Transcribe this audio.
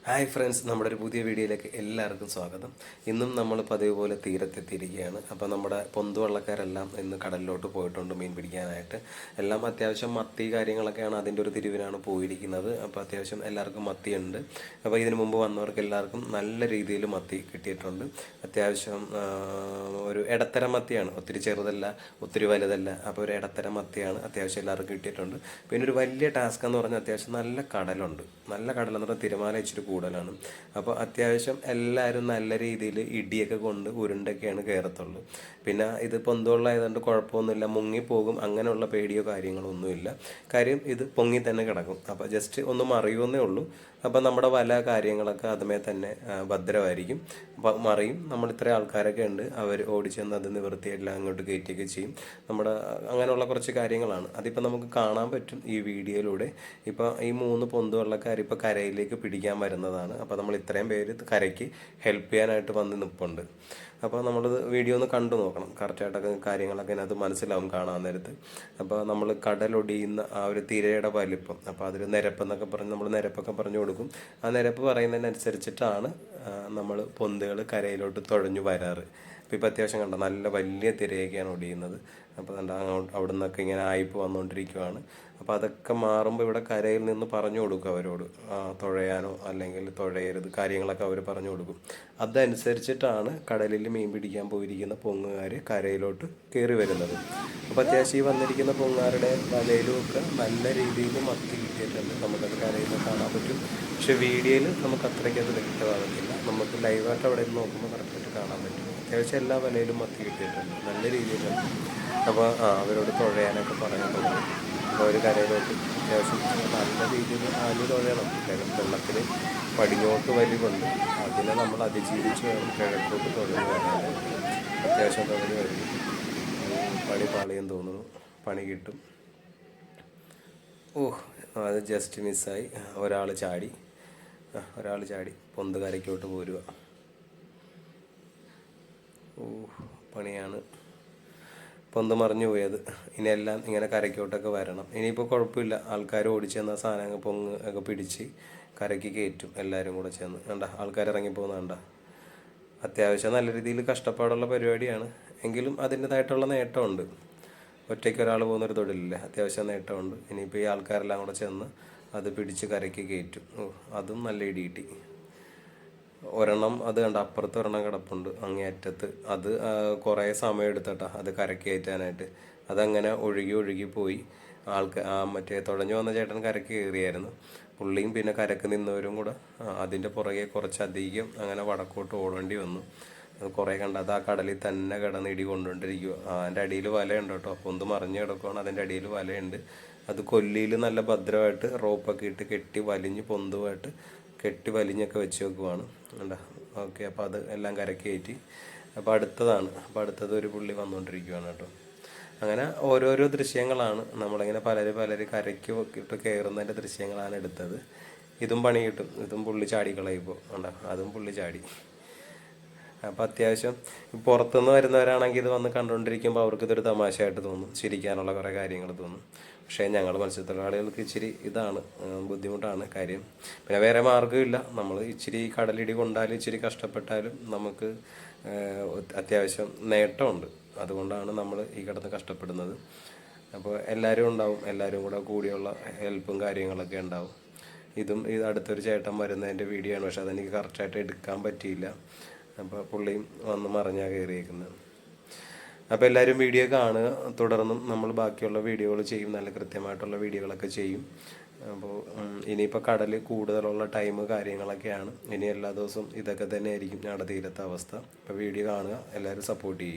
Hi friends, നമ്മുടെ ഒരു പുതിയ വീഡിയോയിലേക്ക് എല്ലാവർക്കും സ്വാഗതം. ഇന്നും നമ്മൾ പതിവ് പോലെ തീരത്തെത്തിയിരിക്കുകയാണ്. അപ്പോൾ നമ്മുടെ പൊന്തുവള്ളക്കാരെല്ലാം ഇന്ന് കടലിലോട്ട് പോയിട്ടുണ്ട് മീൻ പിടിക്കാനായിട്ട്. എല്ലാം അത്യാവശ്യം മത്തി കാര്യങ്ങളൊക്കെയാണ്, അതിൻ്റെ ഒരു തിരിവിനാണ് പോയിരിക്കുന്നത്. അപ്പോൾ അത്യാവശ്യം എല്ലാവർക്കും മത്തിയുണ്ട്. അപ്പോൾ ഇതിനു മുമ്പ് വന്നവർക്ക് എല്ലാവർക്കും നല്ല രീതിയിൽ മത്തി കിട്ടിയിട്ടുണ്ട്. അത്യാവശ്യം ഒരു ഇടത്തരം മത്തിയാണ്, ഒത്തിരി ചെറുതല്ല ഒത്തിരി വലുതല്ല. അപ്പോൾ ഒരു ഇടത്തരം മത്തിയാണ് അത്യാവശ്യം എല്ലാവർക്കും കിട്ടിയിട്ടുണ്ട്. പിന്നെ ഒരു വലിയ ടാസ്ക് എന്ന് പറഞ്ഞാൽ അത്യാവശ്യം നല്ല കടലുണ്ട്. നല്ല കടലെന്ന് പറഞ്ഞാൽ തിരമാല ഇച്ചിരി കൂടുതലാണ്. അപ്പോൾ അത്യാവശ്യം എല്ലാവരും നല്ല രീതിയിൽ ഇടിയൊക്കെ കൊണ്ട് ഉരുണ്ടൊക്കെയാണ് കയറത്തുള്ളൂ. പിന്നെ ഇത് പൊന്തുവെള്ളമായതുകൊണ്ട് കുഴപ്പമൊന്നുമില്ല, മുങ്ങിപ്പോകും അങ്ങനെയുള്ള പേടിയോ കാര്യങ്ങളോ ഒന്നുമില്ല. കാര്യം ഇത് പൊങ്ങി തന്നെ കിടക്കും. അപ്പോൾ ജസ്റ്റ് ഒന്ന് മറിയുമെന്നേ ഉള്ളൂ. അപ്പോൾ നമ്മുടെ വല കാര്യങ്ങളൊക്കെ അതുമേ തന്നെ ഭദ്രമായിരിക്കും. മറിയും. നമ്മൾ ഇത്ര ആൾക്കാരൊക്കെ ഉണ്ട്, അവർ ഓടിച്ചെന്ന് അത് നിവൃത്തിയെല്ലാം അങ്ങോട്ട് കയറ്റുകയൊക്കെ ചെയ്യും. നമ്മുടെ അങ്ങനെയുള്ള കുറച്ച് കാര്യങ്ങളാണ്. അതിപ്പോൾ നമുക്ക് കാണാൻ പറ്റും ഈ വീഡിയോയിലൂടെ. ഇപ്പോൾ ഈ 3 പൊന്തുവെള്ളക്കാർ ഇപ്പോൾ കരയിലേക്ക് പിടിക്കാൻ വരുന്നതാണ്. അപ്പോൾ നമ്മൾ ഇത്രയും പേര് കരയ്ക്ക് ഹെൽപ്പ് ചെയ്യാനായിട്ട് വന്ന് നിൽപ്പുണ്ട്. അപ്പോൾ നമ്മളത് വീഡിയോ ഒന്ന് കണ്ടു നോക്കണം. കറക്റ്റായിട്ടൊക്കെ കാര്യങ്ങളൊക്കെ അതിനകത്ത് മനസ്സിലാവും കാണാൻ നേരത്ത്. അപ്പോൾ നമ്മൾ കടലൊടിയുന്ന ആ ഒരു തിരയുടെ വലിപ്പം, അപ്പോൾ അതിൽ നിരപ്പെന്നൊക്കെ പറഞ്ഞ് നമ്മൾ നിരപ്പൊക്കെ പറഞ്ഞു കൊടുക്കും. ആ നിരപ്പ് പറയുന്നതിനനുസരിച്ചിട്ടാണ് നമ്മൾ പൊന്തുകൾ കരയിലോട്ട് തുഴഞ്ഞു വരാറ്. ഇപ്പോൾ അത്യാവശ്യം കണ്ട നല്ല വലിയ തിരയൊക്കെയാണ് ഒടിയുന്നത്. അപ്പോൾ അങ്ങോട്ട് അവിടെ നിന്നൊക്കെ ഇങ്ങനെ ആയിപ്പ് വന്നുകൊണ്ടിരിക്കുവാണ്. അപ്പോൾ അതൊക്കെ മാറുമ്പോൾ ഇവിടെ കരയിൽ നിന്ന് പറഞ്ഞു കൊടുക്കും അവരോട്, തുഴയാനോ അല്ലെങ്കിൽ തുഴയരുത് കാര്യങ്ങളൊക്കെ അവർ പറഞ്ഞു കൊടുക്കും. അതനുസരിച്ചിട്ടാണ് കടലിൽ മീൻ പിടിക്കാൻ പോയിരിക്കുന്ന പൊങ്ങുകാർ കരയിലോട്ട് കയറി വരുന്നത്. അപ്പോൾ അത്യാവശ്യം ഈ വന്നിരിക്കുന്ന പൊങ്ങാരുടെ വലയിലും ഒക്കെ നല്ല രീതിയിൽ മത്തി കിട്ടിയിട്ടുണ്ട്. നമുക്കത് കരയിൽ നിന്ന് കാണാൻ പറ്റും. പക്ഷെ വീഡിയോയിൽ നമുക്ക് അത്രയ്ക്ക് അത് വ്യക്തമാകത്തില്ല. നമുക്ക് ലൈവായിട്ട് അവിടെ നിന്ന് നോക്കുമ്പോൾ കറക്റ്റായിട്ട് കാണാൻ പറ്റും. അത്യാവശ്യം എല്ലാ വലയിലും മത്തി കിട്ടിയിട്ടുണ്ട് നല്ല രീതിയിലുണ്ട്. അപ്പോൾ അവരോട് തുഴയാനൊക്കെ പറയാൻ തുടങ്ങി. അപ്പോൾ ഒരു കരയിലോട്ട് അത്യാവശ്യം നല്ല രീതിയിൽ ആഞ്ഞു തുഴയണം. വെള്ളത്തിൽ പടിഞ്ഞോട്ട് വലിവുണ്ട്, അതിനെ നമ്മൾ അതിജീവിച്ച് വേണം കിഴക്കോട്ട് തുഴഞ്ഞു വരാനായിട്ട്. അത്യാവശ്യം തുഴഞ്ഞു വരും. പണി പാളിയെന്ന് തോന്നുന്നു, പണി കിട്ടും. അത് ജസ്റ്റ് മിസ്സായി. ഒരാൾ ചാടി പൊന്ത് കരയ്ക്കോട്ട് പോരുക. പണിയാണ്. പൊന്ത് മറിഞ്ഞു പോയത്. ഇനിയെല്ലാം ഇങ്ങനെ കരയ്ക്കോട്ടൊക്കെ വരണം. ഇനിയിപ്പോൾ കുഴപ്പമില്ല, ആൾക്കാർ ഓടിച്ചെന്ന സാധനങ്ങൾ പൊങ്ങ് ഒക്കെ പിടിച്ച് കരയ്ക്ക് കയറ്റും എല്ലാവരും കൂടെ ചേർന്ന്. കണ്ട ആൾക്കാർ ഇറങ്ങിപ്പോകുന്ന കണ്ട. അത്യാവശ്യം നല്ല രീതിയിൽ കഷ്ടപ്പാടുള്ള പരിപാടിയാണ്, എങ്കിലും അതിൻ്റെതായിട്ടുള്ള നേട്ടമുണ്ട്. ഒറ്റയ്ക്ക് ഒരാൾ പോകുന്നൊരു തൊഴിലില്ലേ, അത്യാവശ്യം നേട്ടമുണ്ട്. ഇനിയിപ്പോൾ ഈ ആൾക്കാരെല്ലാം കൂടെ ചെന്ന് അത് പിടിച്ച് കരയ്ക്ക് കയറ്റും. അതും നല്ല ഇടി കിട്ടി. ഒരെണ്ണം അത് കണ്ട അപ്പുറത്ത് ഒരെണ്ണം കിടപ്പുണ്ട് അങ്ങേയറ്റത്ത്. അത് കുറേ സമയം എടുത്തട്ടാ അത് കരക്ക് കയറ്റാനായിട്ട്. അതങ്ങനെ ഒഴുകി പോയി. മറ്റേ തുഴഞ്ഞു വന്ന ചേട്ടൻ കരക്ക് കയറിയായിരുന്നു. പുള്ളിയും പിന്നെ കരക്ക് നിന്നവരും കൂടെ അതിൻ്റെ പുറകെ കുറച്ചധികം അങ്ങനെ വടക്കോട്ട് ഓടേണ്ടി വന്നു. അത് കുറേ കണ്ട അത് ആ കടലിൽ തന്നെ കിടന്ന് ഇടി കൊണ്ടുകൊണ്ടിരിക്കുക. അതിൻ്റെ അടിയിൽ വലയുണ്ട് കേട്ടോ, പൊന്ത് മറിഞ്ഞ് കിടക്കുകയാണ്. അതിൻ്റെ അടിയിൽ വലയുണ്ട്. അത് കൊല്ലിയിൽ നല്ല ഭദ്രമായിട്ട് റോപ്പൊക്കെ ഇട്ട് കെട്ടി വലിഞ്ഞ് പൊന്തുമായിട്ട് കെട്ടി വലിഞ്ഞൊക്കെ വെച്ച് വെക്കുവാണ്. കണ്ടോ? ഓക്കെ. അപ്പോൾ അത് എല്ലാം കരക്ക് കയറ്റി. അപ്പോൾ അടുത്തത് ഒരു പുള്ളി വന്നുകൊണ്ടിരിക്കുകയാണ് കേട്ടോ. അങ്ങനെ ഓരോരോ ദൃശ്യങ്ങളാണ് നമ്മളിങ്ങനെ പലര് കരയ്ക്ക് ഇട്ട് കയറുന്നതിൻ്റെ ദൃശ്യങ്ങളാണ് എടുത്തത്. ഇതും പണി കിട്ടും. ഇതും പുള്ളി ചാടിക്കളയിപ്പോൾ കണ്ടോ, അതും പുള്ളി ചാടി. അപ്പോൾ അത്യാവശ്യം പുറത്തുനിന്ന് വരുന്നവരാണെങ്കിൽ ഇത് വന്ന് കണ്ടുകൊണ്ടിരിക്കുമ്പോൾ അവർക്കിതൊരു തമാശയായിട്ട് തോന്നും, ചിരിക്കാനുള്ള കുറേ കാര്യങ്ങൾ തോന്നും. പക്ഷേ ഞങ്ങൾ മത്സ്യത്തൊഴിലാളികൾക്ക് ഇച്ചിരി ഇതാണ്, ബുദ്ധിമുട്ടാണ് കാര്യം. പിന്നെ വേറെ മാർഗ്ഗമില്ല. നമ്മൾ ഇച്ചിരി കടലിടി കൊണ്ടാലും ഇച്ചിരി കഷ്ടപ്പെട്ടാലും നമുക്ക് അത്യാവശ്യം നേട്ടമുണ്ട്. അതുകൊണ്ടാണ് നമ്മൾ ഈ കിടന്ന് കഷ്ടപ്പെടുന്നത്. അപ്പോൾ എല്ലാവരും ഉണ്ടാവും, എല്ലാവരും കൂടെ കൂടിയുള്ള ഹെൽപ്പും കാര്യങ്ങളൊക്കെ ഉണ്ടാവും. ഇത് അടുത്തൊരു ചേട്ടൻ വരുന്നതിൻ്റെ വീഡിയോ ആണ്, പക്ഷെ അതെനിക്ക് കറക്റ്റായിട്ട് എടുക്കാൻ പറ്റിയില്ല. അപ്പോൾ പുള്ളിയും വന്ന് മറിഞ്ഞാൽ കയറിയേക്കുന്നത്. അപ്പോൾ എല്ലാവരും വീഡിയോ കാണുക. തുടർന്നും നമ്മൾ ബാക്കിയുള്ള വീഡിയോകൾ ചെയ്യും, നല്ല കൃത്യമായിട്ടുള്ള വീഡിയോകളൊക്കെ ചെയ്യും. അപ്പോൾ ഇനിയിപ്പോൾ കടൽ കൂടുതലുള്ള ടൈം കാര്യങ്ങളൊക്കെയാണ്. ഇനി എല്ലാ ദിവസവും ഇതൊക്കെ തന്നെ ആയിരിക്കും ഞങ്ങളുടെ തീരത്തെ അവസ്ഥ. അപ്പോൾ വീഡിയോ കാണുക, എല്ലാവരും സപ്പോർട്ട് ചെയ്യും.